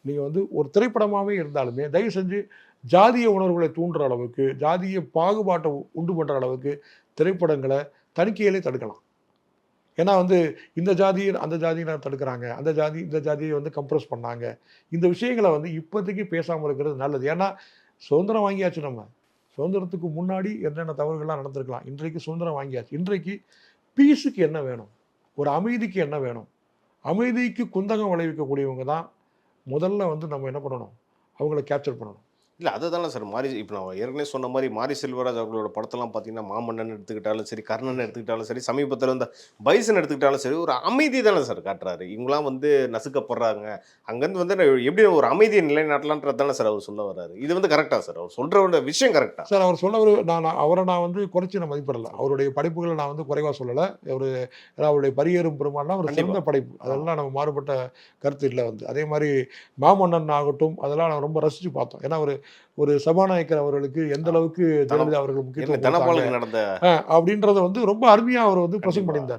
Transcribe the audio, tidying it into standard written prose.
நீங்கள் வந்து ஒரு திரைப்படமாகவே இருந்தாலுமே தயவு செஞ்சு ஜாதிய உணர்வுகளை தூண்டுற அளவுக்கு, ஜாதிய பாகுபாட்டை உண்டு பண்ணுற அளவுக்கு திரைப்படங்களை தணிக்கையிலே தடுக்கலாம். ஏன்னா வந்து இந்த ஜாதி அந்த ஜாதியினர் தடுக்கிறாங்க, அந்த ஜாதி இந்த ஜாதியை வந்து கம்ப்ரஸ் பண்ணாங்க. இந்த விஷயங்களை வந்து இப்போதைக்கு பேசாமல் இருக்கிறது நல்லது. ஏன்னா சுதந்திரம் வாங்கியாச்சு நம்ம. சுதந்திரத்துக்கு முன்னாடி என்னென்ன தவறுகள்லாம் நடந்திருக்கலாம். இன்றைக்கு சுதந்திரம் வாங்கியாச்சு. இன்றைக்கு பீஸுக்கு என்ன வேணும்? ஒரு அமைதிக்கு என்ன வேணும்? அமைதிக்கு குந்தகம் விளைவிக்கக்கூடியவங்க தான் முதல்ல வந்து நம்ம என்ன பண்ணணும்? அவங்கள கேப்சர் பண்ணணும். இல்ல அதுதானே சார் மாரி இப்ப நான் ஏற்கனவே சொன்ன மாரி மாரி செல்வராஜ் அவர்களோட படத்தெல்லாம் பார்த்தீங்கன்னா, மாமன்னன் எடுத்துக்கிட்டாலும் சரி, கர்ணன் எடுத்துக்கிட்டாலும் சரி, சமீபத்தில இந்த பைசன் எடுத்துக்கிட்டாலும் சரி, ஒரு அமைதி தானே சார் காட்டுறாரு. இவங்கலாம் வந்து நசுக்கப்படுறாங்க. அங்கேருந்து வந்து எப்படி ஒரு அமைதியை நிலைநாட்டலான்றது தானே சார் அவர் சொல்ல வர்றாரு. இது வந்து கரெக்ட்டா சார்? அவர் சொல்ற விஷயம் கரெக்ட்டா? சார் அவர் சொன்னவரு நான் வந்து குறைச்சு நான் மதிப்பிடல. அவருடைய படைப்புகள நான் வந்து குறைவா சொல்லல. அவருடைய பரியேறும் பெருமாள்லாம் ஒரு கண்டிப்பா. சிறந்த படைப்பு. அதெல்லாம் நம்ம மாறுபட்ட கருத்து இல்ல வந்து. அதே மாரி மாமன்னன் ஆகட்டும், அதெல்லாம் நான் ரொம்ப ரசிச்சு பார்த்தோம். ஏன்னா ஒரு ஒரு சபாநாயகர் அவர்களுக்கு எந்த ஆ அளவுக்கு தன ஜெயலலிதா அவர்கள் என்ன முக்கியத்துவம் குடுத்தாங்க, தனபாலுக்கு நடந்த அப்படின்றத வந்து ரொம்ப அருமையா அவர் வந்து கண்டிப்பா. பிரசன்ட் பண்ணியிருந்தார்.